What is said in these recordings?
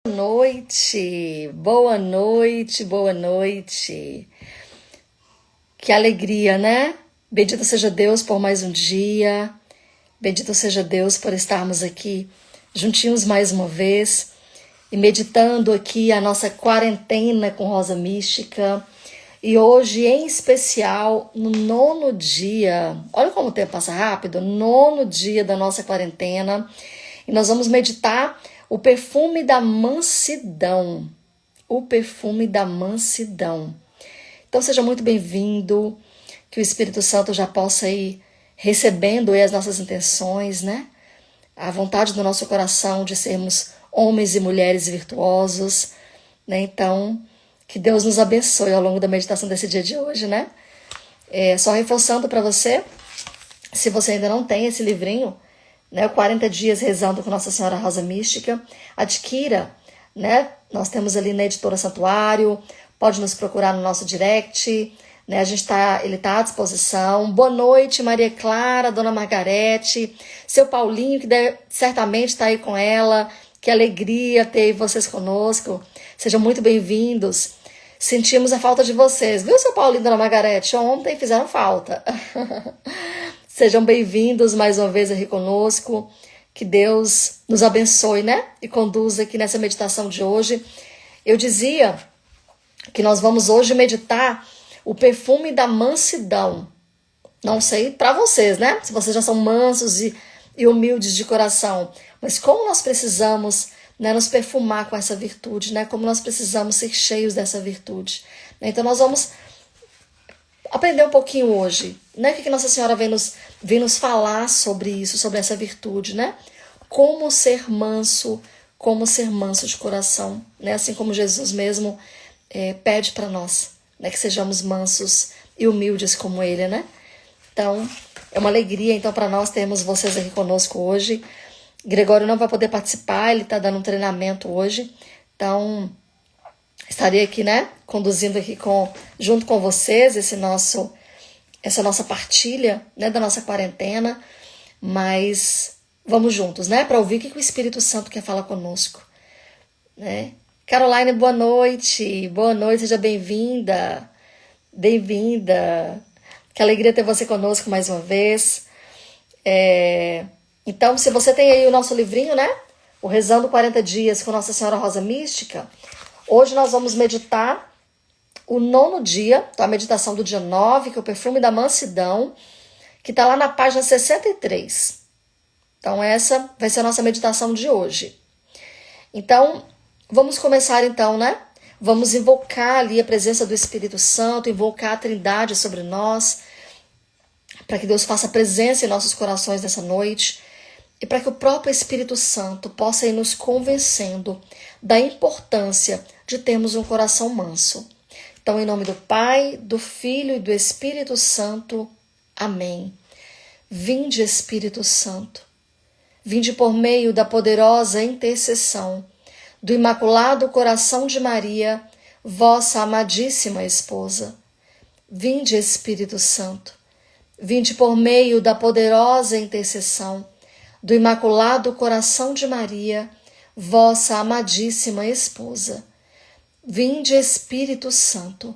Noite, boa noite, boa noite. Que alegria, né? Bendito seja Deus por mais um dia. Bendito seja Deus por estarmos aqui juntinhos mais uma vez e meditando aqui a nossa quarentena com Rosa Mística. E hoje, em especial, no 9º dia, olha como o tempo passa rápido, 9º dia da nossa quarentena. E nós vamos meditar o perfume da mansidão. O perfume da mansidão. Então seja muito bem-vindo, que o Espírito Santo já possa ir recebendo aí as nossas intenções, né? A vontade do nosso coração de sermos homens e mulheres virtuosos, né? Então, que Deus nos abençoe ao longo da meditação desse dia de hoje, né? Só reforçando para você, se você ainda não tem esse livrinho, né, 40 dias rezando com Nossa Senhora Rosa Mística, adquira, né? Nós temos ali na Editora Santuário, pode nos procurar no nosso direct, né? Ele tá à disposição. Boa noite, Maria Clara, Dona Margarete, seu Paulinho, que certamente está aí com ela. Que alegria ter vocês conosco. Sejam muito bem-vindos. Sentimos a falta de vocês, viu, seu Paulinho e Dona Margarete? Ontem fizeram falta. Sejam bem-vindos mais uma vez aqui conosco. Que Deus nos abençoe, né? E conduza aqui nessa meditação de hoje. Eu dizia que nós vamos hoje meditar o perfume da mansidão. Não sei para vocês, né? Se vocês já são mansos e humildes de coração. Mas como nós precisamos, né, nos perfumar com essa virtude, né? Como nós precisamos ser cheios dessa virtude. Então nós vamos aprender um pouquinho hoje, né? O que Nossa Senhora vem nos falar sobre isso, sobre essa virtude, né? Como ser manso de coração, né? Assim como Jesus mesmo pede para nós, né? Que sejamos mansos e humildes como Ele, né? Então, é uma alegria então para nós termos vocês aqui conosco hoje. Gregório não vai poder participar, ele está dando um treinamento hoje, então estarei aqui, né, conduzindo aqui junto com vocês essa nossa partilha, né, da nossa quarentena, mas vamos juntos, né, para ouvir o que o Espírito Santo quer falar conosco, né? Caroline, boa noite, seja bem-vinda, que alegria ter você conosco mais uma vez. Então, se você tem aí o nosso livrinho, né, o Rezando 40 Dias com Nossa Senhora Rosa Mística, hoje nós vamos meditar o 9º dia, então a meditação do dia 9, que é o perfume da mansidão, que está lá na página 63. Então essa vai ser a nossa meditação de hoje. Então, vamos começar então, né? Vamos invocar ali a presença do Espírito Santo, invocar a Trindade sobre nós, para que Deus faça presença em nossos corações nessa noite, e para que o próprio Espírito Santo possa ir nos convencendo da importância de termos um coração manso. Então, em nome do Pai, do Filho e do Espírito Santo. Amém. Vinde, Espírito Santo. Vinde por meio da poderosa intercessão do Imaculado Coração de Maria, vossa amadíssima esposa. Vinde, Espírito Santo. Vinde por meio da poderosa intercessão do Imaculado Coração de Maria, vossa amadíssima esposa. Vinde, Espírito Santo,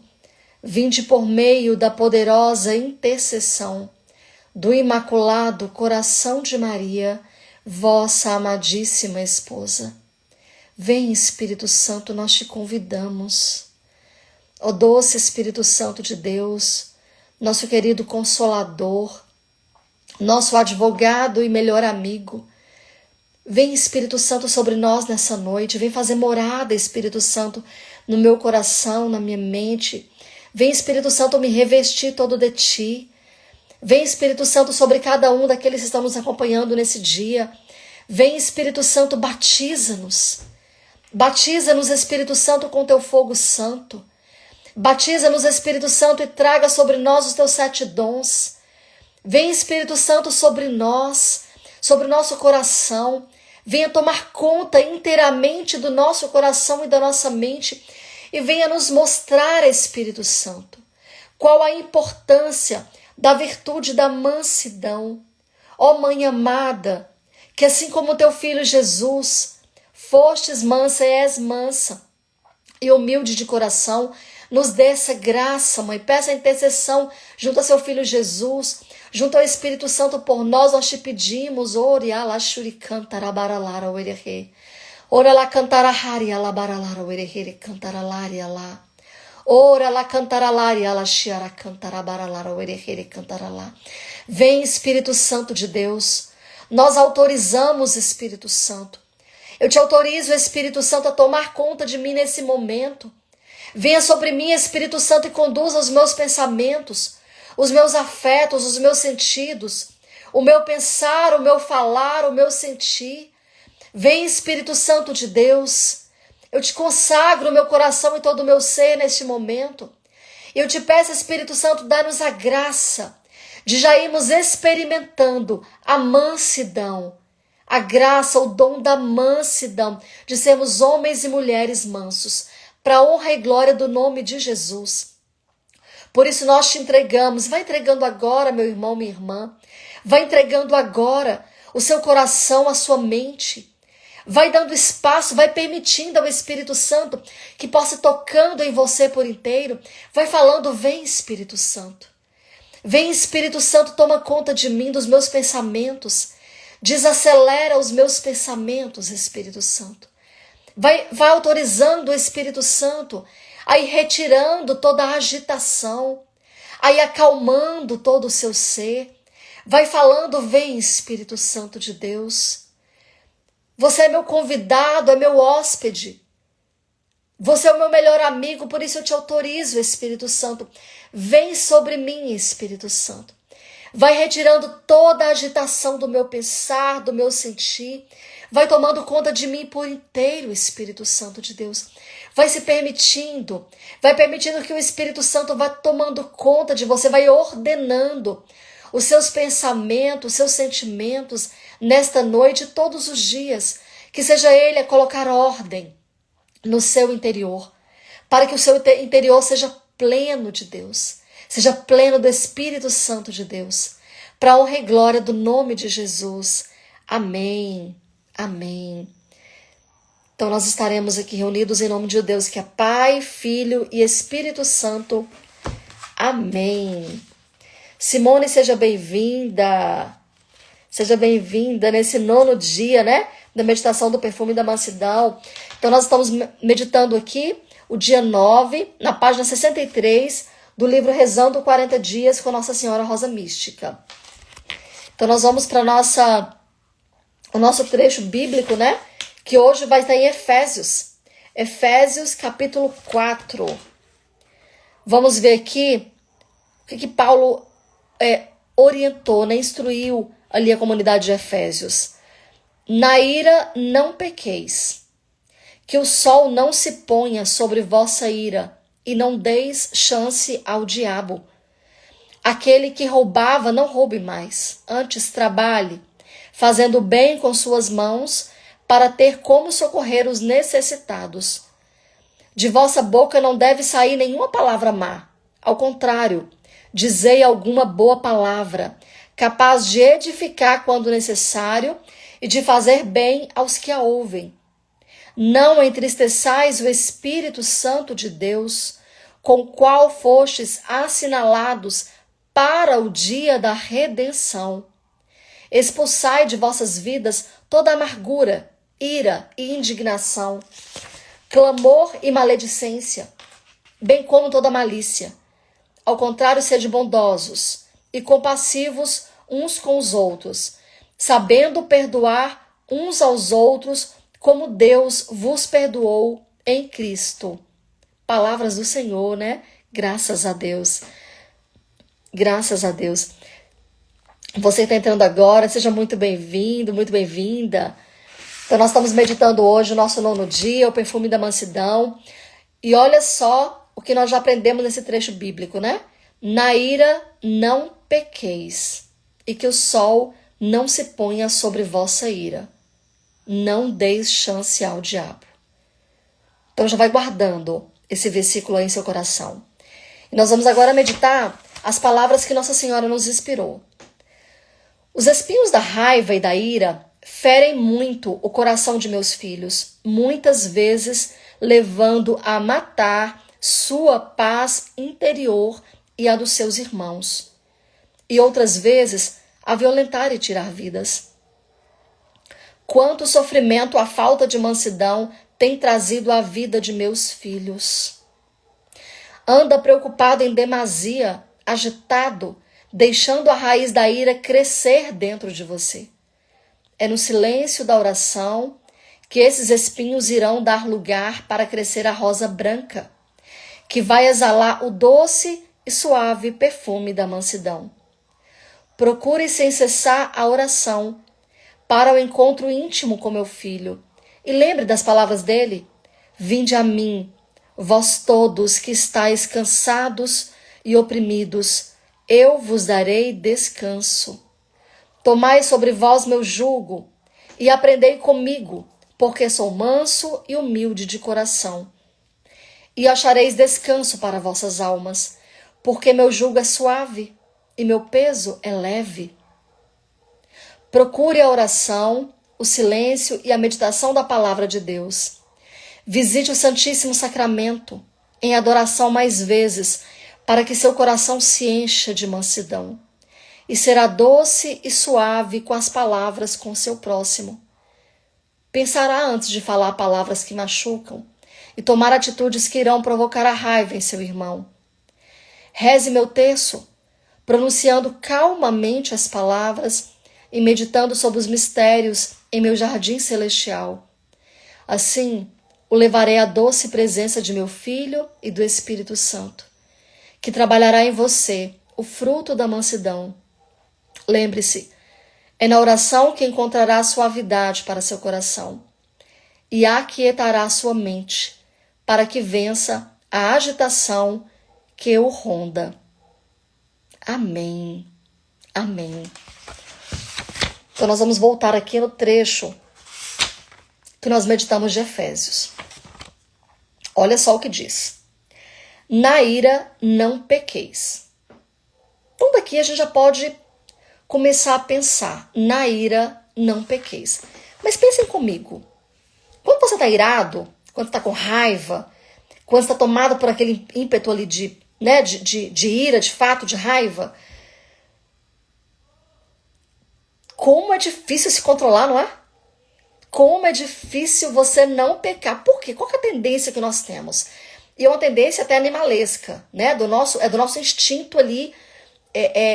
vinde por meio da poderosa intercessão do Imaculado Coração de Maria, vossa amadíssima esposa. Vem, Espírito Santo, nós te convidamos. Ó doce Espírito Santo de Deus, nosso querido Consolador, nosso advogado e melhor amigo, vem, Espírito Santo, sobre nós nessa noite. Vem fazer morada, Espírito Santo, no meu coração, na minha mente. Vem, Espírito Santo, me revestir todo de ti. Vem, Espírito Santo, sobre cada um daqueles que estão nos acompanhando nesse dia. Vem, Espírito Santo, batiza-nos. Batiza-nos, Espírito Santo, com teu fogo santo. Batiza-nos, Espírito Santo, e traga sobre nós os teus 7 dons. Vem, Espírito Santo, sobre nós, sobre o nosso coração. Venha tomar conta inteiramente do nosso coração e da nossa mente. E venha nos mostrar, Espírito Santo, qual a importância da virtude da mansidão. Ó Mãe amada, que assim como teu Filho Jesus fostes mansa e és mansa e humilde de coração, nos dê essa graça, Mãe. Peça a intercessão junto a seu Filho Jesus, junto ao Espírito Santo por nós te pedimos. Ora lá shurikantarabaralaara oerehe. Ora lá cantarahari alabaralara oerehe cantaralari alá. Ora lá cantaralari ala shiara cantarabaralaara oerehe cantaralá. Vem, Espírito Santo de Deus. Nós autorizamos, Espírito Santo. Eu te autorizo, Espírito Santo, a tomar conta de mim nesse momento. Venha sobre mim, Espírito Santo, e conduza os meus pensamentos, os meus afetos, os meus sentidos, o meu pensar, o meu falar, o meu sentir. Vem, Espírito Santo de Deus. Eu te consagro o meu coração e todo o meu ser neste momento. Eu te peço, Espírito Santo, dá-nos a graça de já irmos experimentando a mansidão, a graça, o dom da mansidão, de sermos homens e mulheres mansos, para a honra e glória do nome de Jesus. Por isso nós te entregamos. Vai entregando agora, meu irmão, minha irmã. Vai entregando agora o seu coração, a sua mente. Vai dando espaço, vai permitindo ao Espírito Santo que possa ir tocando em você por inteiro. Vai falando, vem Espírito Santo. Vem Espírito Santo, toma conta de mim, dos meus pensamentos. Desacelera os meus pensamentos, Espírito Santo. Vai autorizando o Espírito Santo a ir retirando toda a agitação, a ir acalmando todo o seu ser. Vai falando, vem Espírito Santo de Deus. Você é meu convidado, é meu hóspede. Você é o meu melhor amigo, por isso eu te autorizo, Espírito Santo. Vem sobre mim, Espírito Santo. Vai retirando toda a agitação do meu pensar, do meu sentir. Vai tomando conta de mim por inteiro, Espírito Santo de Deus. Vai se permitindo, vai permitindo que o Espírito Santo vá tomando conta de você, vai ordenando os seus pensamentos, os seus sentimentos nesta noite, todos os dias. Que seja Ele a colocar ordem no seu interior, para que o seu interior seja pleno de Deus, seja pleno do Espírito Santo de Deus, para a honra e glória do nome de Jesus. Amém, amém. Então nós estaremos aqui reunidos em nome de Deus, que é Pai, Filho e Espírito Santo. Amém. Simone, seja bem-vinda. Seja bem-vinda nesse 9º dia, né? Da meditação do perfume da mansidão. Então nós estamos meditando aqui o dia 9, na página 63 do livro Rezando 40 Dias com Nossa Senhora Rosa Mística. Então nós vamos para o nosso trecho bíblico, né? Que hoje vai estar em Efésios. Efésios capítulo 4. Vamos ver aqui o que Paulo orientou, né? Instruiu ali a comunidade de Efésios. Na ira não pequeis, que o sol não se ponha sobre vossa ira, e não deis chance ao diabo. Aquele que roubava, não roube mais, antes trabalhe, fazendo bem com suas mãos, para ter como socorrer os necessitados. De vossa boca não deve sair nenhuma palavra má. Ao contrário, dizei alguma boa palavra, capaz de edificar quando necessário e de fazer bem aos que a ouvem. Não entristeçais o Espírito Santo de Deus, com o qual fostes assinalados para o dia da redenção. Expulsai de vossas vidas toda amargura, ira e indignação, clamor e maledicência, bem como toda malícia. Ao contrário, sede bondosos e compassivos uns com os outros, sabendo perdoar uns aos outros, como Deus vos perdoou em Cristo. Palavras do Senhor, né? Graças a Deus. Graças a Deus. Você está entrando agora, seja muito bem-vindo, muito bem-vinda. Então nós estamos meditando hoje o nosso 9º dia, o perfume da mansidão. E olha só o que nós já aprendemos nesse trecho bíblico, né? Na ira não pequeis, e que o sol não se ponha sobre vossa ira. Não deis chance ao diabo. Então já vai guardando esse versículo aí em seu coração. E nós vamos agora meditar as palavras que Nossa Senhora nos inspirou. Os espinhos da raiva e da ira ferem muito o coração de meus filhos, muitas vezes levando a matar sua paz interior e a dos seus irmãos, e outras vezes a violentar e tirar vidas. Quanto sofrimento a falta de mansidão tem trazido à vida de meus filhos. Anda preocupado em demasia, agitado, deixando a raiz da ira crescer dentro de você. É no silêncio da oração que esses espinhos irão dar lugar para crescer a rosa branca, que vai exalar o doce e suave perfume da mansidão. Procure sem cessar a oração para o encontro íntimo com meu filho. E lembre das palavras dele: vinde a mim, vós todos que estáis cansados e oprimidos, eu vos darei descanso. Tomai sobre vós meu jugo e aprendei comigo, porque sou manso e humilde de coração. E achareis descanso para vossas almas, porque meu jugo é suave e meu peso é leve. Procure a oração, o silêncio e a meditação da palavra de Deus. Visite o Santíssimo Sacramento em adoração mais vezes, para que seu coração se encha de mansidão. E será doce e suave com as palavras com seu próximo. Pensará antes de falar palavras que machucam e tomar atitudes que irão provocar a raiva em seu irmão. Reze meu terço, pronunciando calmamente as palavras e meditando sobre os mistérios em meu jardim celestial. Assim, o levarei à doce presença de meu Filho e do Espírito Santo, que trabalhará em você o fruto da mansidão. Lembre-se, é na oração que encontrará suavidade para seu coração e aquietará sua mente, para que vença a agitação que o ronda. Amém. Amém. Então nós vamos voltar aqui no trecho que nós meditamos de Efésios. Olha só o que diz. Na ira não pequeis. Então daqui a gente já pode começar a pensar. Na ira não pequeis. Mas pensem comigo. Quando você está irado, quando está com raiva, quando está tomado por aquele ímpeto ali de ira, de fato, de raiva, como é difícil se controlar, não é? Como é difícil você não pecar. Por quê? Qual que é a tendência que nós temos? E é uma tendência até animalesca, né? do nosso instinto ali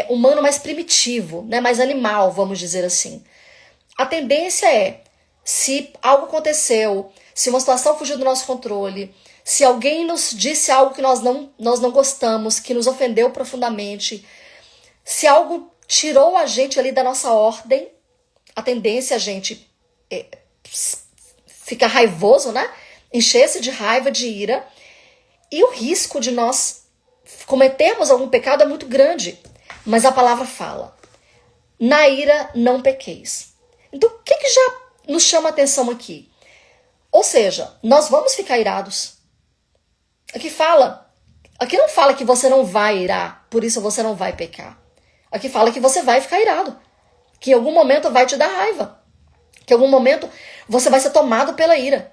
humano mais primitivo, né? Mais animal, vamos dizer assim. A tendência é, se algo aconteceu, se uma situação fugiu do nosso controle, se alguém nos disse algo que nós não gostamos, que nos ofendeu profundamente, se algo tirou a gente ali da nossa ordem, a tendência é a gente ficar raivoso, né? Encher-se de raiva, de ira, e o risco de nós cometermos algum pecado é muito grande. Mas a palavra fala, na ira não pequeis. Então, o que já nos chama a atenção aqui? Ou seja, nós vamos ficar irados. Aqui não fala que você não vai irar, por isso você não vai pecar. Aqui fala que você vai ficar irado, que em algum momento vai te dar raiva, que em algum momento você vai ser tomado pela ira.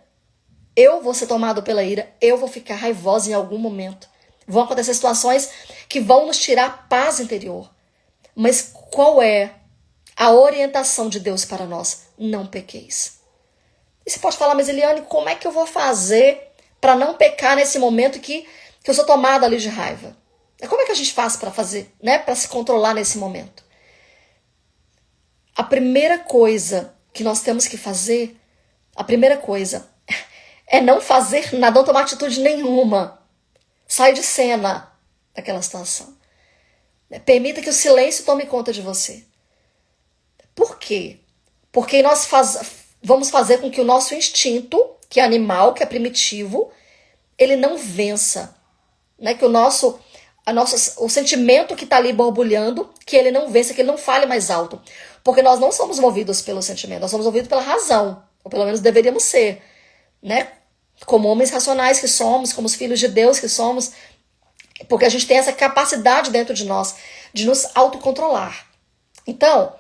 Eu vou ser tomado pela ira, eu vou ficar raivosa em algum momento. Vão acontecer situações que vão nos tirar paz interior. Mas qual é a orientação de Deus para nós? Não pequeis. E você pode falar, mas Eliane, como é que eu vou fazer para não pecar nesse momento que eu sou tomada ali de raiva? Como é que a gente faz para fazer, né? Para se controlar nesse momento? A primeira coisa que nós temos que fazer, é não fazer nada, não tomar atitude nenhuma. Sai de cena daquela situação. Permita que o silêncio tome conta de você. Por quê? Porque nós vamos fazer com que o nosso instinto, que é animal, que é primitivo, ele não vença. Né? Que o sentimento que está ali borbulhando, que ele não vença, que ele não fale mais alto. Porque nós não somos movidos pelo sentimento, nós somos movidos pela razão. Ou pelo menos deveríamos ser. Né? Como homens racionais que somos, como os filhos de Deus que somos, porque a gente tem essa capacidade dentro de nós de nos autocontrolar. Então,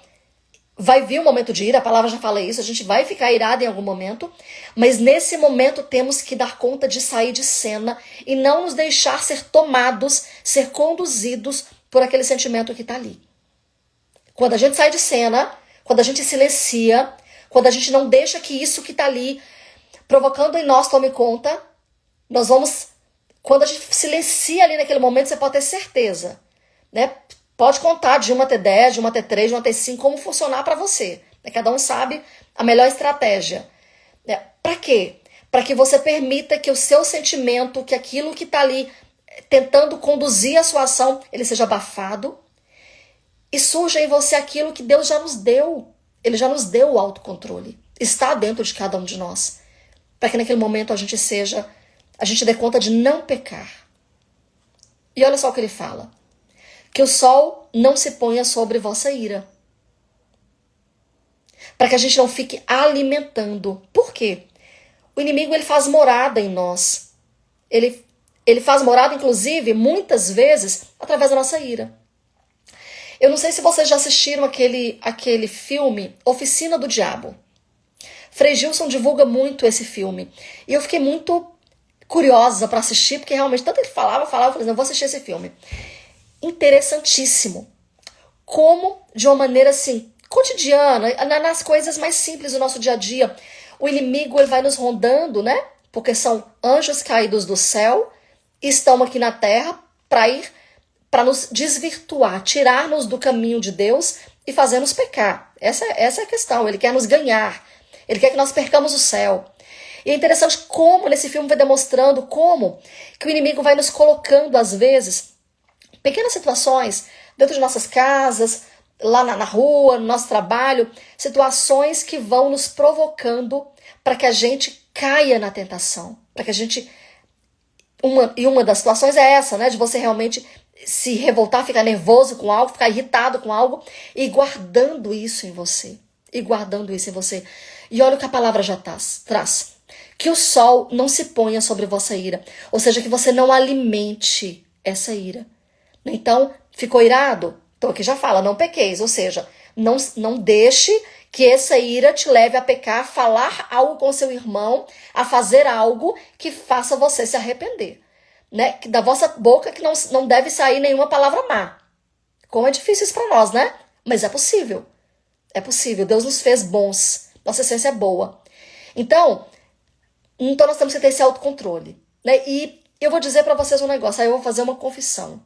Vai vir um momento de ira, a palavra já fala isso, a gente vai ficar irado em algum momento, mas nesse momento temos que dar conta de sair de cena e não nos deixar ser tomados, ser conduzidos por aquele sentimento que está ali. Quando a gente sai de cena, quando a gente silencia, quando a gente não deixa que isso que está ali provocando em nós tome conta, nós vamos, quando a gente silencia ali naquele momento, você pode ter certeza, né? Pode contar de 1 até 10, de 1 até 3, de 1 até 5, como funcionar para você. Cada um sabe a melhor estratégia. Para quê? Para que você permita que o seu sentimento, que aquilo que está ali tentando conduzir a sua ação, ele seja abafado e surja em você aquilo que Deus já nos deu. Ele já nos deu o autocontrole. Está dentro de cada um de nós. Para que naquele momento a gente dê conta de não pecar. E olha só o que ele fala. Que o sol não se ponha sobre vossa ira. Para que a gente não fique alimentando. Por quê? O inimigo ele faz morada em nós. Ele faz morada, inclusive, muitas vezes, através da nossa ira. Eu não sei se vocês já assistiram aquele filme Oficina do Diabo. Frei Gilson divulga muito esse filme. E eu fiquei muito curiosa para assistir, porque realmente, tanto ele falava, eu falei, não, vou assistir esse filme. Interessantíssimo. Como, de uma maneira assim, cotidiana, nas coisas mais simples do nosso dia a dia, o inimigo ele vai nos rondando, né? Porque são anjos caídos do céu, e estão aqui na terra para nos desvirtuar, tirar-nos do caminho de Deus e fazer-nos pecar. Essa é a questão. Ele quer nos ganhar. Ele quer que nós percamos o céu. E é interessante como nesse filme vai demonstrando como que o inimigo vai nos colocando, às vezes, pequenas situações dentro de nossas casas, lá na rua, no nosso trabalho, situações que vão nos provocando para que a gente caia na tentação. Para que a gente... Uma das situações é essa, né? De você realmente se revoltar, ficar nervoso com algo, ficar irritado com algo e guardando isso em você. E olha o que a palavra já traz. Que o sol não se ponha sobre vossa ira. Ou seja, que você não alimente essa ira. Então, ficou irado? Então aqui já fala, não pequeis. Ou seja, não deixe que essa ira te leve a pecar, a falar algo com seu irmão, a fazer algo que faça você se arrepender. Né? Da vossa boca que não deve sair nenhuma palavra má. Como é difícil isso para nós, né? Mas é possível. É possível. Deus nos fez bons. Nossa essência é boa. Então nós temos que ter esse autocontrole. Né? E eu vou dizer para vocês um negócio. Aí eu vou fazer uma confissão.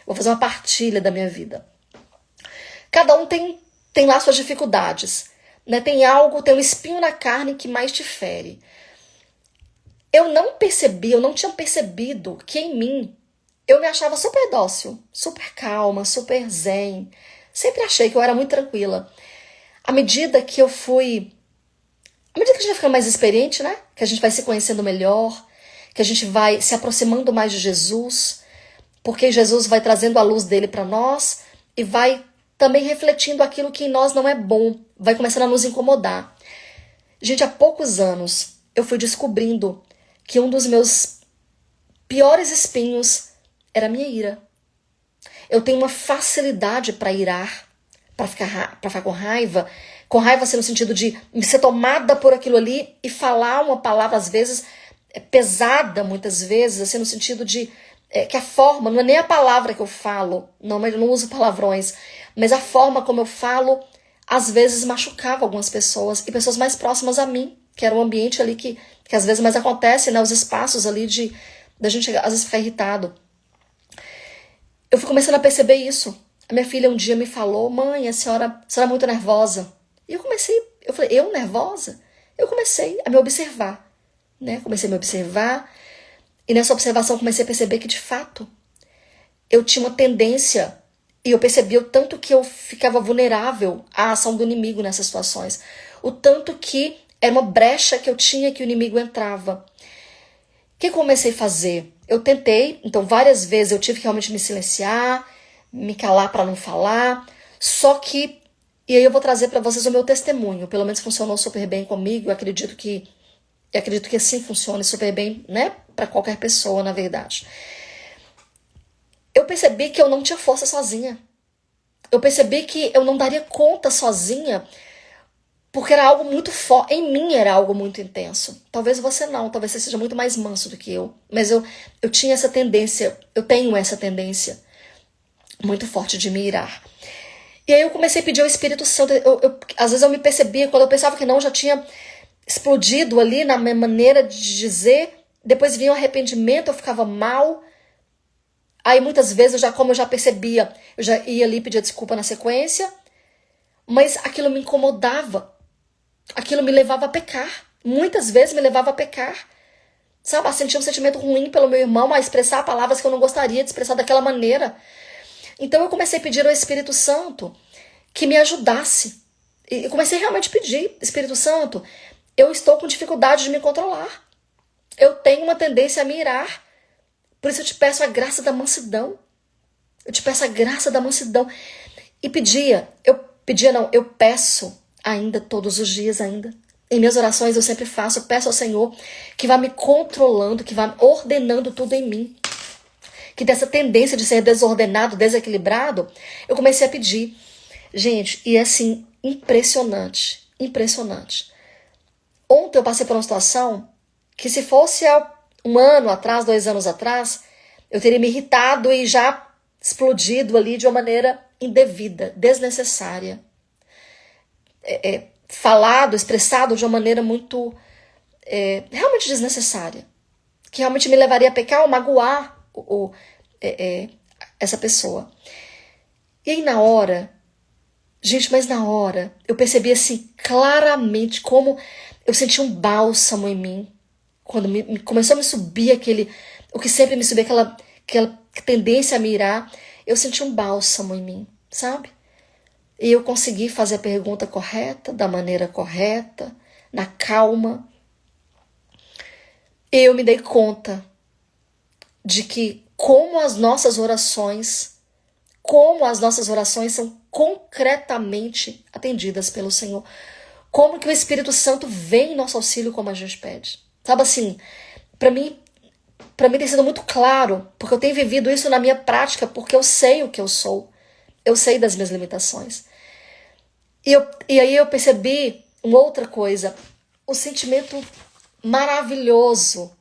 Vou fazer uma partilha da minha vida. Cada um tem lá suas dificuldades. Né? Tem um espinho na carne que mais te fere. Eu não tinha percebido que em mim eu me achava super dócil, super calma, super zen. Sempre achei que eu era muito tranquila. À medida que a gente vai ficando mais experiente, né? Que a gente vai se conhecendo melhor, que a gente vai se aproximando mais de Jesus, porque Jesus vai trazendo a luz dele para nós e vai também refletindo aquilo que em nós não é bom, vai começando a nos incomodar. Gente, há poucos anos eu fui descobrindo que um dos meus piores espinhos era a minha ira. Eu tenho uma facilidade para irar, para ficar com raiva assim, no sentido de ser tomada por aquilo ali e falar uma palavra, às vezes, pesada, muitas vezes, assim, no sentido de que a forma, não é nem a palavra que eu falo, não uso palavrões, mas a forma como eu falo, às vezes machucava algumas pessoas e pessoas mais próximas a mim, que era um ambiente ali que às vezes mais acontece, né, os espaços ali da gente às vezes ficar irritado. Eu fui começando a perceber isso. A minha filha um dia me falou, mãe, a senhora é muito nervosa. E eu falei, eu nervosa? Eu comecei a me observar, né? Comecei a me observar e nessa observação comecei a perceber que de fato eu tinha uma tendência e eu percebi o tanto que eu ficava vulnerável à ação do inimigo nessas situações. O tanto que era uma brecha que eu tinha que o inimigo entrava. O que eu comecei a fazer? Eu tentei, então várias vezes eu tive que realmente me silenciar, me calar para não falar, só que, e aí eu vou trazer para vocês o meu testemunho, pelo menos funcionou super bem comigo, eu acredito que assim funcione super bem, né, para qualquer pessoa, na verdade. Eu percebi que eu não tinha força sozinha. eu percebi que eu não daria conta sozinha, porque era algo muito forte. Em mim era algo muito intenso. Talvez você não, talvez você seja muito mais manso do que eu. Mas eu tinha essa tendência, eu tenho essa tendência muito forte de me irar. E aí eu comecei a pedir ao Espírito Santo. Às vezes eu me percebia, quando eu pensava que não, já tinha explodido ali na minha maneira de dizer. Depois vinha o arrependimento, eu ficava mal. Aí muitas vezes, como eu já percebia, eu já ia ali pedir desculpa na sequência. Mas aquilo me incomodava. Aquilo me levava a pecar. Muitas vezes me levava a pecar. Sabe, a sentir um sentimento ruim pelo meu irmão, a expressar palavras que eu não gostaria de expressar daquela maneira. Então eu comecei a pedir ao Espírito Santo que me ajudasse. E comecei realmente a pedir, Espírito Santo, eu estou com dificuldade de me controlar. Eu tenho uma tendência a me irar. Por isso eu te peço a graça da mansidão. Eu te peço a graça da mansidão. E eu peço ainda, todos os dias ainda. Em minhas orações eu sempre faço, eu peço ao Senhor que vá me controlando, que vá ordenando tudo em mim. Que dessa tendência de ser desordenado, desequilibrado, eu comecei a pedir. Gente, e é assim, impressionante, impressionante. Ontem eu passei por uma situação que se fosse há 1 ano atrás, 2 anos atrás, eu teria me irritado e já explodido ali de uma maneira indevida, desnecessária. Falado, expressado de uma maneira muito realmente desnecessária. Que realmente me levaria a pecar ou magoar essa pessoa. E aí na hora, gente, mas na hora, eu percebi assim claramente como eu senti um bálsamo em mim. Quando começou a me subir o que sempre me subia, aquela tendência a me irar, eu senti um bálsamo em mim, sabe? E eu consegui fazer a pergunta correta, da maneira correta, na calma. E eu me dei conta de que como as nossas orações são concretamente atendidas pelo Senhor. Como que o Espírito Santo vem em nosso auxílio como a gente pede. Sabe assim, para mim tem sido muito claro, porque eu tenho vivido isso na minha prática, porque eu sei o que eu sou. Eu sei das minhas limitações. E aí eu percebi uma outra coisa, o sentimento maravilhoso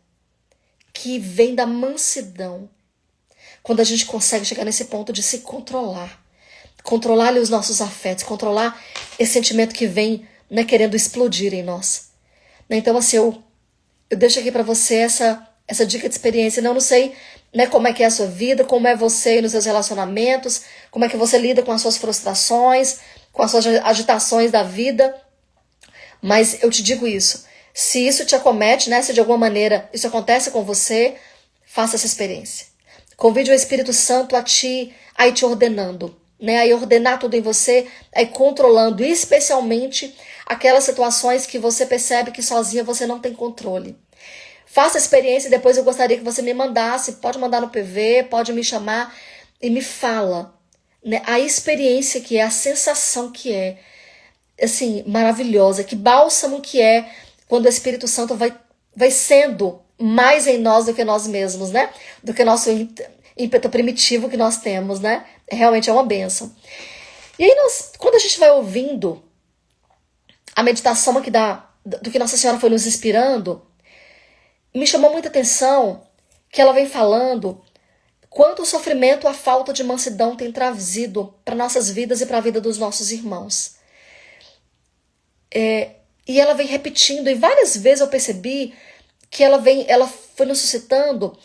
que vem da mansidão. Quando a gente consegue chegar nesse ponto de se controlar. Controlar ali os nossos afetos, controlar esse sentimento que vem, né, querendo explodir em nós. Então assim, eu deixo aqui para você essa dica de experiência. Não sei, né, como é que é a sua vida, como é você nos seus relacionamentos, como é que você lida com as suas frustrações, com as suas agitações da vida. Mas eu te digo isso. Se isso te acomete, né, se de alguma maneira isso acontece com você, faça essa experiência. Convide o Espírito Santo a ir te ordenando, né, a ordenar tudo em você, a ir controlando, especialmente aquelas situações que você percebe que sozinha você não tem controle. Faça a experiência e depois eu gostaria que você me mandasse, pode mandar no PV, pode me chamar e me fala, né, a experiência que é, a sensação que é, assim, maravilhosa, que bálsamo que é quando o Espírito Santo vai sendo mais em nós do que nós mesmos, né? Do que o nosso ímpeto primitivo que nós temos, né? Realmente é uma bênção. E aí quando a gente vai ouvindo a meditação aqui do que Nossa Senhora foi nos inspirando, me chamou muita atenção que ela vem falando quanto o sofrimento, a falta de mansidão tem trazido para nossas vidas e para a vida dos nossos irmãos. E ela vem repetindo, e várias vezes eu percebi que ela foi nos suscitando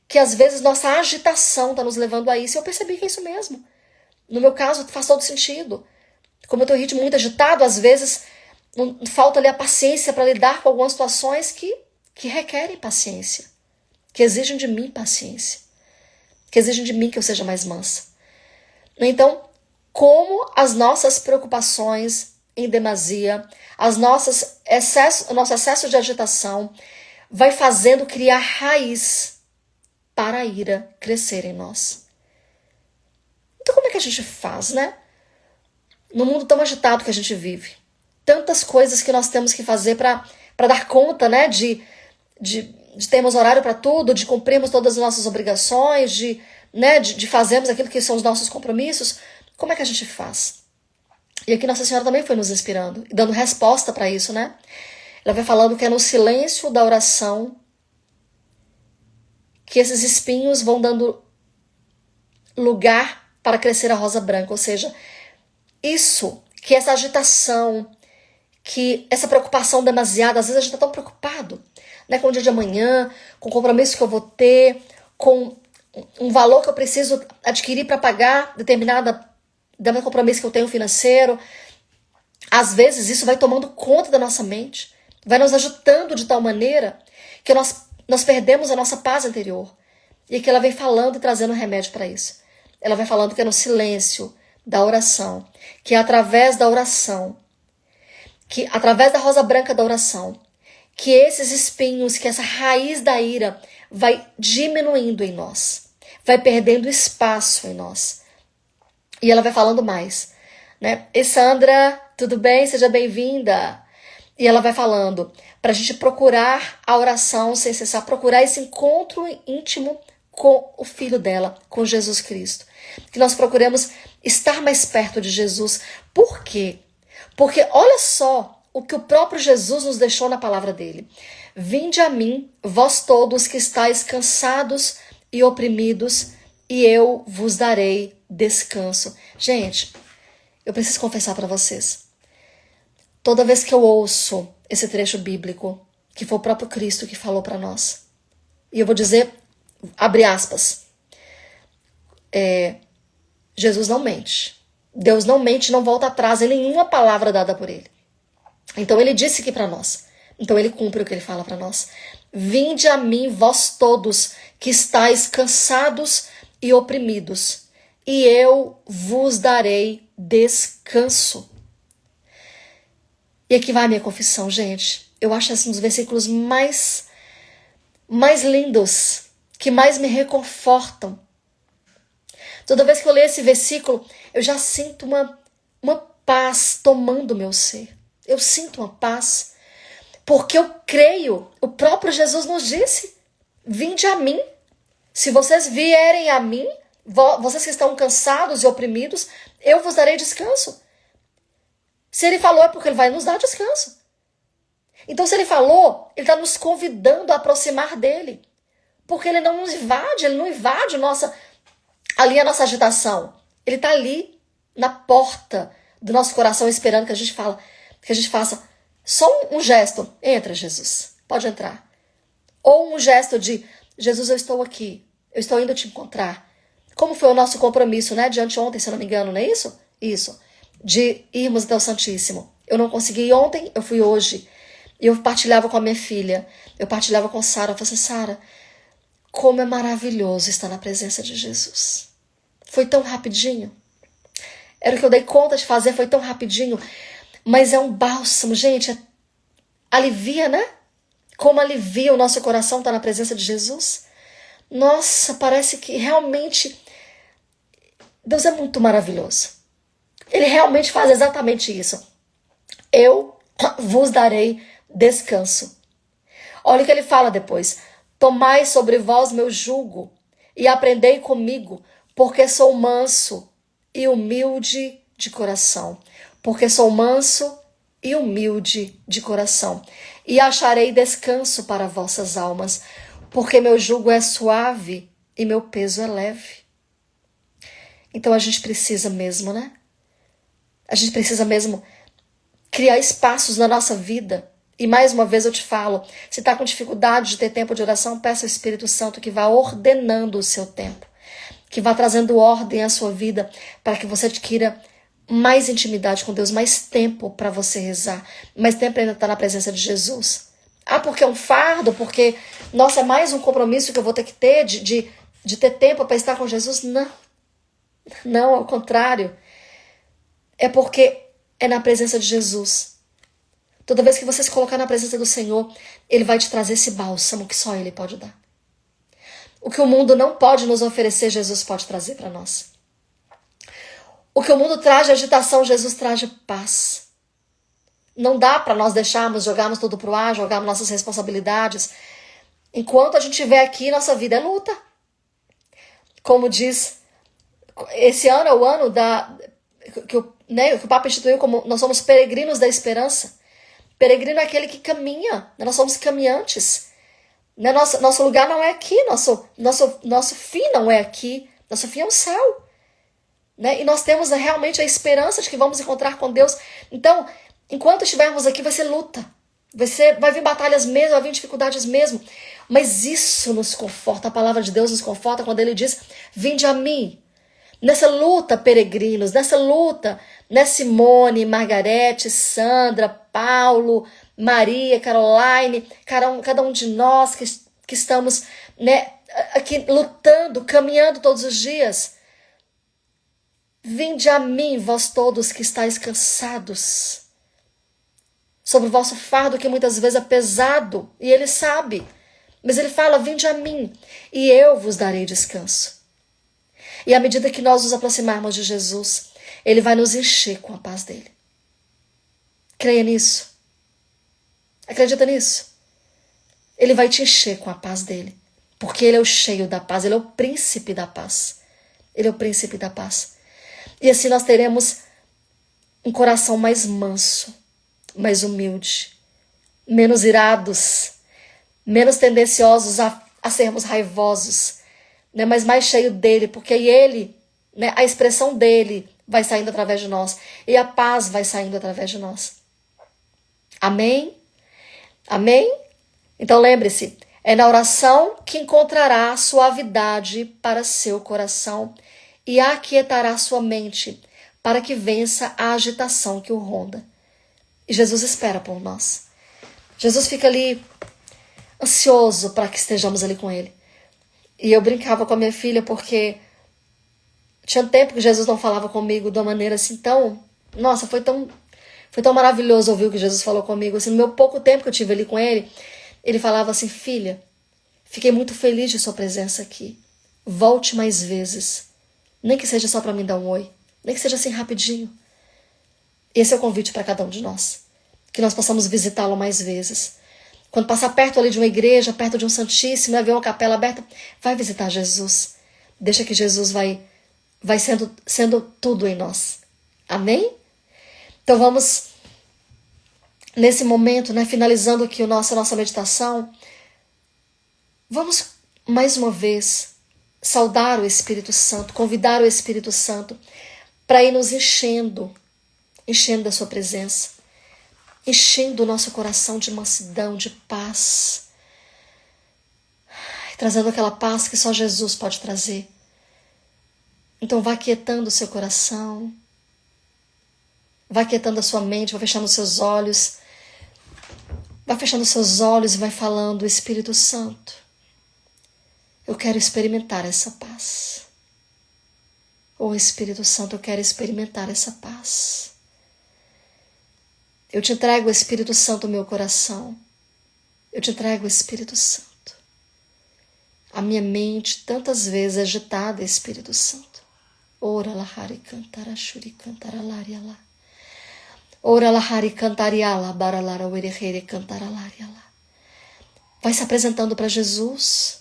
que às vezes nossa agitação está nos levando a isso. E eu percebi que é isso mesmo. No meu caso, faz todo sentido. Como eu tenho um ritmo muito agitado, às vezes falta ali a paciência para lidar com algumas situações que requerem paciência, que exigem de mim paciência, que exigem de mim que eu seja mais mansa. Então, como as nossas preocupações em demasia, o nosso excesso de agitação vai fazendo criar raiz para a ira crescer em nós. Então como é que a gente faz, né? No mundo tão agitado que a gente vive. Tantas coisas que nós temos que fazer para dar conta, né? De termos horário para tudo, de cumprirmos todas as nossas obrigações, de fazermos aquilo que são os nossos compromissos. Como é que a gente faz? E aqui Nossa Senhora também foi nos inspirando, e dando resposta para isso, né? Ela vai falando que é no silêncio da oração que esses espinhos vão dando lugar para crescer a rosa branca. Ou seja, isso, que essa agitação, que essa preocupação demasiada, às vezes a gente está tão preocupado, né, com o dia de amanhã, com o compromisso que eu vou ter, com um valor que eu preciso adquirir para pagar determinado compromisso que eu tenho financeiro. Às vezes isso vai tomando conta da nossa mente, vai nos agitando de tal maneira que nós perdemos a nossa paz interior. E aqui ela vem falando e trazendo remédio para isso. Ela vai falando que é no silêncio da oração, que é através da oração, que através da rosa branca da oração, que esses espinhos, que essa raiz da ira vai diminuindo em nós, vai perdendo espaço em nós. E ela vai falando mais, né? E Sandra, tudo bem? Seja bem-vinda. E ela vai falando para a gente procurar a oração sem cessar, procurar esse encontro íntimo com o Filho dela, com Jesus Cristo. Que nós procuremos estar mais perto de Jesus. Por quê? Porque olha só o que o próprio Jesus nos deixou na palavra dele. Vinde a mim, vós todos que estáis cansados e oprimidos, e eu vos darei descanso. Gente, eu preciso confessar para vocês. Toda vez que eu ouço esse trecho bíblico, que foi o próprio Cristo que falou para nós, e eu vou dizer, abre aspas, Jesus não mente. Deus não mente, não volta atrás em nenhuma palavra dada por ele. Então ele disse aqui para nós. Então ele cumpre o que ele fala para nós. Vinde a mim, vós todos que estáis cansados e oprimidos, e eu vos darei descanso. E aqui vai a minha confissão, gente. Eu acho esses um dos versículos mais lindos, que mais me reconfortam. Toda vez que eu leio esse versículo, eu já sinto uma paz tomando o meu ser. Eu sinto uma paz, porque eu creio, o próprio Jesus nos disse, vinde a mim. Se vocês vierem a mim, vocês que estão cansados e oprimidos, eu vos darei descanso. Se ele falou é porque ele vai nos dar descanso. Então se ele falou, ele está nos convidando a aproximar dele. Porque ele não nos invade, ele não invade ali a nossa agitação. Ele está ali na porta do nosso coração esperando que a gente faça só um gesto. Entra, Jesus, pode entrar. Ou um gesto de, Jesus, eu estou aqui, eu estou indo te encontrar. Como foi o nosso compromisso, né, de anteontem, se eu não me engano, não é isso? Isso, de irmos até o Santíssimo. Eu não consegui ir ontem, eu fui hoje. E eu partilhava com a minha filha, eu partilhava com Sara, eu falei assim, Sara, como é maravilhoso estar na presença de Jesus. Foi tão rapidinho. Era o que eu dei conta de fazer, foi tão rapidinho. Mas é um bálsamo, gente. Alivia, né? Como alivia o nosso coração estar na presença de Jesus. Nossa, parece que realmente Deus é muito maravilhoso. Ele realmente faz exatamente isso. Eu vos darei descanso. Olha o que ele fala depois. Tomai sobre vós meu jugo e aprendei comigo, porque sou manso e humilde de coração. Porque sou manso e humilde de coração. E acharei descanso para vossas almas, porque meu jugo é suave e meu peso é leve. Então a gente precisa mesmo, né? A gente precisa mesmo criar espaços na nossa vida. E mais uma vez eu te falo, se está com dificuldade de ter tempo de oração, peça ao Espírito Santo que vá ordenando o seu tempo, que vá trazendo ordem à sua vida, para que você adquira mais intimidade com Deus, mais tempo para você rezar, mais tempo para ainda estar na presença de Jesus. Ah, porque é um fardo, porque, nossa, é mais um compromisso que eu vou ter que ter de ter tempo para estar com Jesus? Não, ao contrário. É porque é na presença de Jesus. Toda vez que você se colocar na presença do Senhor, Ele vai te trazer esse bálsamo que só Ele pode dar. O que o mundo não pode nos oferecer, Jesus pode trazer para nós. O que o mundo traz de agitação, Jesus traz de paz. Não dá para nós jogarmos tudo pro ar, jogarmos nossas responsabilidades. Enquanto a gente estiver aqui, nossa vida é luta. Como diz, esse ano é o ano que o Papa instituiu como nós somos peregrinos da esperança. Peregrino é aquele que caminha, nós somos caminhantes. Nosso lugar não é aqui, nosso fim não é aqui, nosso fim é o céu. E nós temos realmente a esperança de que vamos encontrar com Deus. Então, enquanto estivermos aqui, vai ser luta. Vai vir batalhas mesmo, vai vir dificuldades mesmo. Mas isso nos conforta, a palavra de Deus nos conforta quando Ele diz, vinde a mim. Nessa luta, peregrinos, nessa luta, Simone, Margarete, Sandra, Paulo, Maria, Caroline, cada um de nós que estamos aqui lutando, caminhando todos os dias. Vinde a mim, vós todos que estáis cansados, sobre o vosso fardo que muitas vezes é pesado, e Ele sabe, mas Ele fala, vinde a mim, e eu vos darei descanso. E à medida que nós nos aproximarmos de Jesus, Ele vai nos encher com a paz dEle. Creia nisso. Acredita nisso. Ele vai te encher com a paz dEle, porque Ele é o cheio da paz, Ele é o príncipe da paz. Ele é o príncipe da paz. E assim nós teremos um coração mais manso, mais humilde, menos irados, menos tendenciosos a sermos raivosos, mas mais cheio dele, porque Ele, a expressão dele vai saindo através de nós, e a paz vai saindo através de nós. Amém? Amém? Então lembre-se, é na oração que encontrará suavidade para seu coração e aquietará sua mente para que vença a agitação que o ronda. E Jesus espera por nós. Jesus fica ali ansioso para que estejamos ali com Ele. E eu brincava com a minha filha porque tinha tempo que Jesus não falava comigo de uma maneira assim tão... Nossa, foi tão maravilhoso ouvir o que Jesus falou comigo. Assim, no meu pouco tempo que eu tive ali com Ele, Ele falava assim, filha, fiquei muito feliz de sua presença aqui. Volte mais vezes. Nem que seja só para mim dar um oi. Nem que seja assim rapidinho. Esse é o convite para cada um de nós. Que nós possamos visitá-lo mais vezes. Quando passar perto ali de uma igreja, perto de um santíssimo, ver uma capela aberta, vai visitar Jesus. Deixa que Jesus vai sendo tudo em nós. Amém? Então vamos, nesse momento, finalizando aqui a nossa meditação, vamos mais uma vez saudar o Espírito Santo, convidar o Espírito Santo para ir nos enchendo da sua presença, enchendo o nosso coração de mansidão, de paz, trazendo aquela paz que só Jesus pode trazer. Então vá aquietando o seu coração, vá aquietando a sua mente, vá fechando os seus olhos, e vai falando, Espírito Santo, eu quero experimentar essa paz. Oh, Espírito Santo, eu quero experimentar essa paz. Eu te entrego, Espírito Santo, o meu coração. Eu te entrego, Espírito Santo. A minha mente, tantas vezes agitada, Espírito Santo. Ora lahari cantara shuri cantara lariala. Ora lahari cantariala baralara uerehere cantara lariala. Vai se apresentando para Jesus.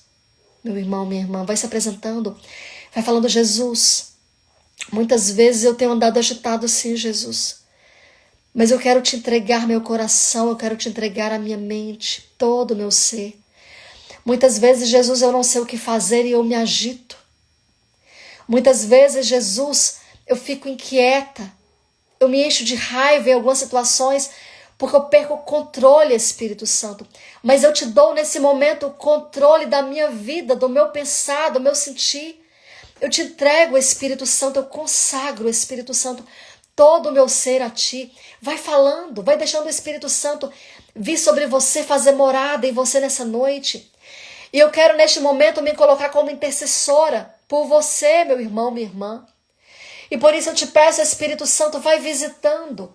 Meu irmão, minha irmã, vai se apresentando, vai falando, Jesus, muitas vezes eu tenho andado agitado sim, Jesus, mas eu quero te entregar meu coração, eu quero te entregar a minha mente, todo o meu ser. Muitas vezes, Jesus, eu não sei o que fazer e eu me agito. Muitas vezes, Jesus, eu fico inquieta, eu me encho de raiva em algumas situações, porque eu perco o controle, Espírito Santo. Mas eu te dou nesse momento o controle da minha vida, do meu pensar, do meu sentir. Eu te entrego, Espírito Santo, eu consagro, Espírito Santo, todo o meu ser a ti. Vai falando, vai deixando o Espírito Santo vir sobre você, fazer morada em você nessa noite. E eu quero neste momento me colocar como intercessora por você, meu irmão, minha irmã. E por isso eu te peço, Espírito Santo, vai visitando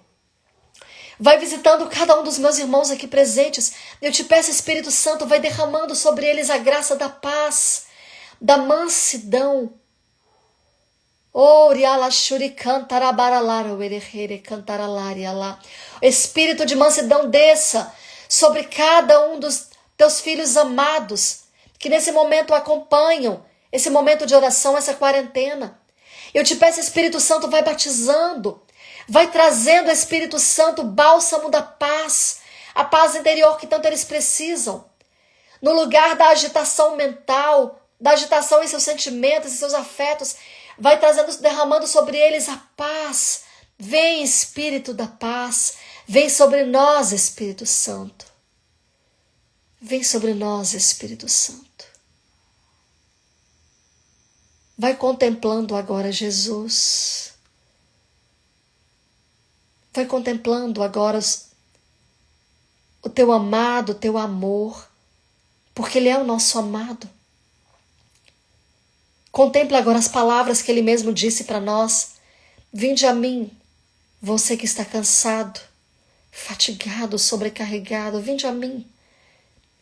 cada um dos meus irmãos aqui presentes. Eu te peço, Espírito Santo, vai derramando sobre eles a graça da paz, da mansidão. Espírito de mansidão desça sobre cada um dos teus filhos amados, que nesse momento acompanham esse momento de oração, essa quarentena. Eu te peço, Espírito Santo, vai batizando, vai trazendo, Espírito Santo, bálsamo da paz, a paz interior que tanto eles precisam. No lugar da agitação mental, da agitação em seus sentimentos, em seus afetos, vai trazendo, derramando sobre eles a paz. Vem, Espírito da paz, vem sobre nós, Espírito Santo. Vem sobre nós, Espírito Santo. Vai contemplando agora Jesus. Vai contemplando agora o teu amado, o teu amor, porque Ele é o nosso amado. Contemple agora as palavras que Ele mesmo disse para nós. Vinde a mim, você que está cansado, fatigado, sobrecarregado, vinde a mim.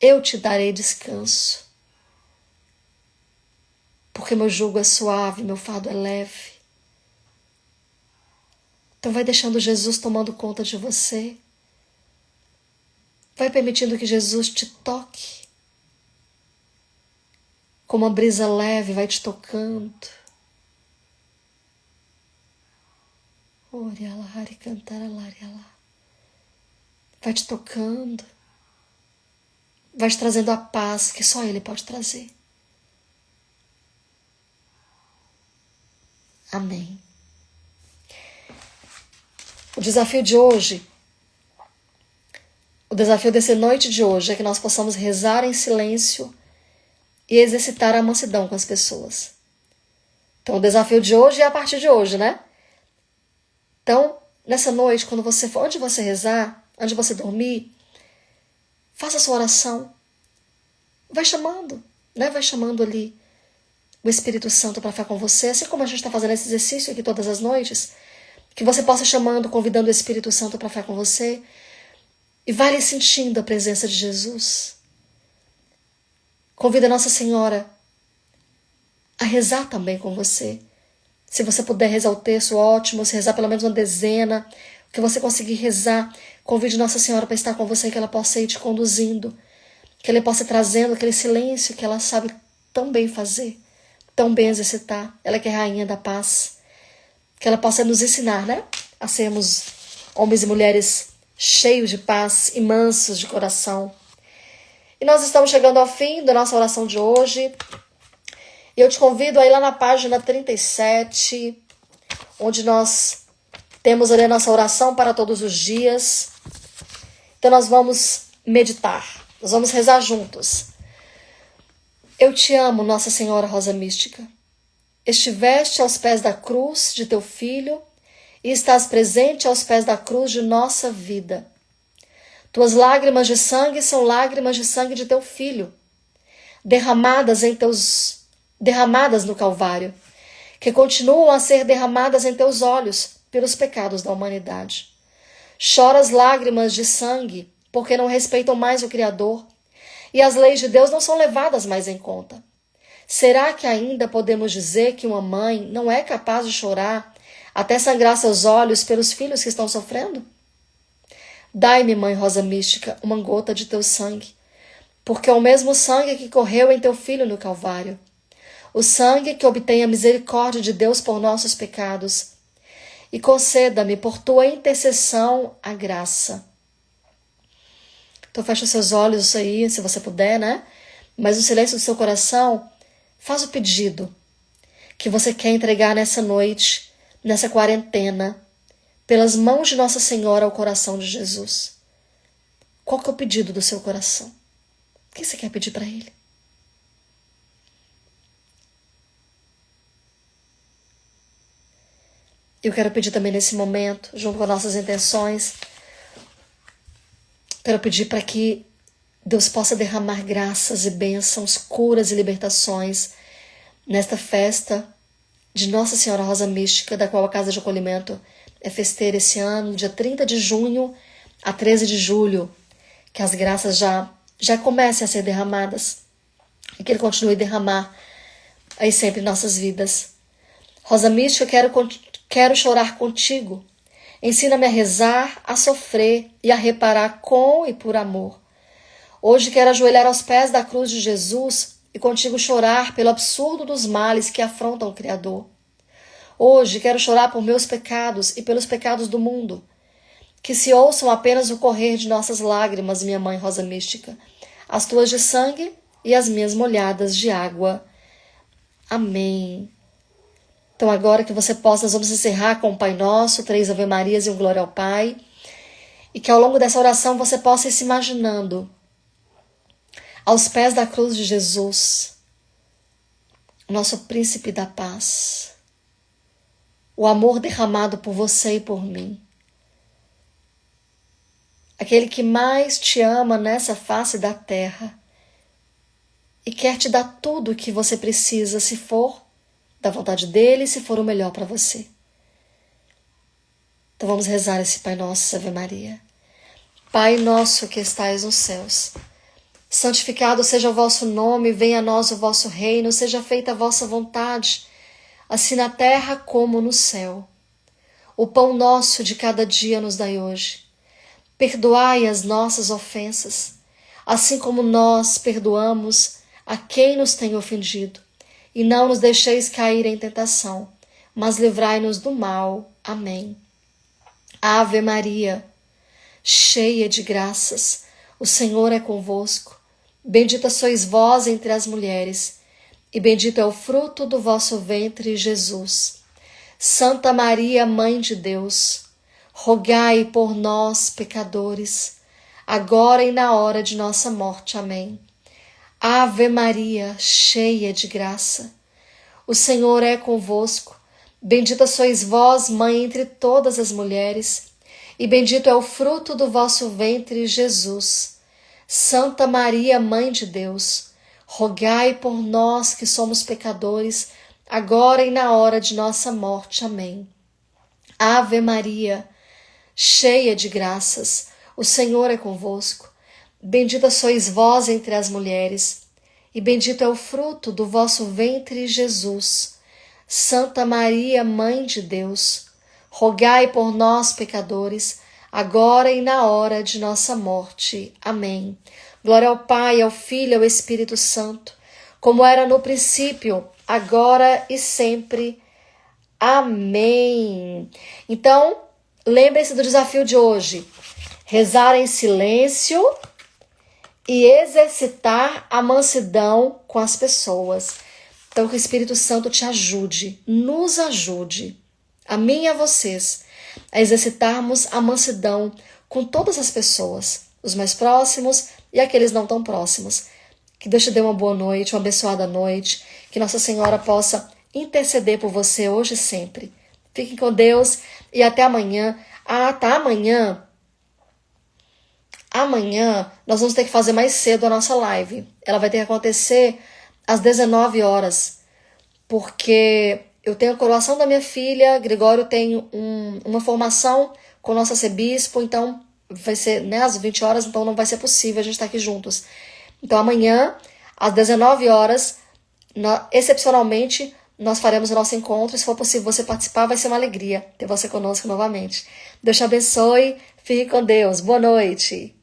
Eu te darei descanso. Porque meu jugo é suave, meu fardo é leve. Então vai deixando Jesus tomando conta de você. Vai permitindo que Jesus te toque. Como uma brisa leve vai te tocando. Vai te tocando. Vai te trazendo a paz que só Ele pode trazer. Amém. O desafio de hoje, o desafio dessa noite de hoje é que nós possamos rezar em silêncio e exercitar a mansidão com as pessoas. Então o desafio de hoje é a partir de hoje, né? Então, nessa noite, quando você for, antes de você rezar, antes de você dormir, faça a sua oração. Vai chamando, né? Vai chamando ali o Espírito Santo para ficar com você, assim como a gente está fazendo esse exercício aqui todas as noites, que você possa chamando, convidando o Espírito Santo para ficar com você e vai ali sentindo a presença de Jesus. Convida Nossa Senhora a rezar também com você. Se você puder rezar o texto, ótimo. Se rezar pelo menos uma dezena, o que você conseguir rezar, convide Nossa Senhora para estar com você, que ela possa ir te conduzindo, que ela possa ir trazendo aquele silêncio que ela sabe tão bem fazer, tão bem exercitar. Ela que é rainha da paz. Que ela possa nos ensinar, né? A sermos homens e mulheres cheios de paz e mansos de coração. E nós estamos chegando ao fim da nossa oração de hoje. E eu te convido a ir lá na página 37, onde nós temos ali a nossa oração para todos os dias. Então nós vamos meditar, nós vamos rezar juntos. Eu te amo, Nossa Senhora Rosa Mística. Estiveste aos pés da cruz de teu Filho e estás presente aos pés da cruz de nossa vida. Tuas lágrimas de sangue são lágrimas de sangue de teu Filho, derramadas no Calvário, que continuam a ser derramadas em teus olhos pelos pecados da humanidade. Choras lágrimas de sangue, porque não respeitam mais o Criador, e as leis de Deus não são levadas mais em conta. Será que ainda podemos dizer que uma mãe não é capaz de chorar até sangrar seus olhos pelos filhos que estão sofrendo? Dai-me, Mãe Rosa Mística, uma gota de teu sangue, porque é o mesmo sangue que correu em teu Filho no Calvário, o sangue que obtém a misericórdia de Deus por nossos pecados, e conceda-me por tua intercessão a graça. Então fecha os seus olhos aí, se você puder, né? Mas no silêncio do seu coração, faz o pedido que você quer entregar nessa noite, nessa quarentena, pelas mãos de Nossa Senhora ao coração de Jesus. Qual que é o pedido do seu coração? O que você quer pedir para Ele? Eu quero pedir também nesse momento, junto com as nossas intenções, quero pedir para que Deus possa derramar graças e bênçãos, curas e libertações nesta festa de Nossa Senhora Rosa Mística, da qual a Casa de Acolhimento é festeira esse ano, dia 30 de junho a 13 de julho, que as graças já comecem a ser derramadas e que Ele continue a derramar aí sempre em nossas vidas. Rosa Mística, quero chorar contigo. Ensina-me a rezar, a sofrer e a reparar com e por amor. Hoje quero ajoelhar aos pés da cruz de Jesus e contigo chorar pelo absurdo dos males que afrontam o Criador. Hoje quero chorar por meus pecados e pelos pecados do mundo. Que se ouçam apenas o correr de nossas lágrimas, minha Mãe Rosa Mística, as tuas de sangue e as minhas molhadas de água. Amém. Então agora que você possa, nós vamos encerrar com o Pai Nosso, 3 Ave Marias e um Glória ao Pai. E que ao longo dessa oração você possa ir se imaginando aos pés da cruz de Jesus, o nosso príncipe da paz, o amor derramado por você e por mim, aquele que mais te ama nessa face da terra e quer te dar tudo o que você precisa, se for da vontade dele, se for o melhor para você. Então vamos rezar esse Pai Nosso, Ave Maria. Pai nosso que estais nos céus, santificado seja o vosso nome, venha a nós o vosso reino, seja feita a vossa vontade, assim na terra como no céu. O pão nosso de cada dia nos dai hoje. Perdoai as nossas ofensas, assim como nós perdoamos a quem nos tem ofendido. E não nos deixeis cair em tentação, mas livrai-nos do mal. Amém. Ave Maria, cheia de graças, o Senhor é convosco. Bendita sois vós entre as mulheres, e bendito é o fruto do vosso ventre, Jesus. Santa Maria, Mãe de Deus, rogai por nós, pecadores, agora e na hora de nossa morte. Amém. Ave Maria, cheia de graça, o Senhor é convosco. Bendita sois vós, Mãe entre todas as mulheres, e bendito é o fruto do vosso ventre, Jesus. Santa Maria, Mãe de Deus, rogai por nós que somos pecadores, agora e na hora de nossa morte. Amém. Ave Maria, cheia de graças, o Senhor é convosco. Bendita sois vós entre as mulheres, e bendito é o fruto do vosso ventre, Jesus. Santa Maria, Mãe de Deus, rogai por nós, pecadores, agora e na hora de nossa morte. Amém. Glória ao Pai, ao Filho e ao Espírito Santo, como era no princípio, agora e sempre. Amém. Então, lembre-se do desafio de hoje. Rezar em silêncio e exercitar a mansidão com as pessoas. Então, que o Espírito Santo te ajude, nos ajude, a mim e a vocês, a exercitarmos a mansidão com todas as pessoas, os mais próximos e aqueles não tão próximos. Que Deus te dê uma boa noite, uma abençoada noite, que Nossa Senhora possa interceder por você hoje e sempre. Fiquem com Deus e até amanhã. Amanhã nós vamos ter que fazer mais cedo a nossa live. Ela vai ter que acontecer às 19 horas, porque eu tenho a coroação da minha filha, Gregório tem uma formação com o nosso arcebispo, então vai ser às 20 horas, então não vai ser possível a gente estar aqui juntos. Então amanhã, às 19 horas, excepcionalmente, nós faremos o nosso encontro. Se for possível você participar, vai ser uma alegria ter você conosco novamente. Deus te abençoe, fique com Deus. Boa noite.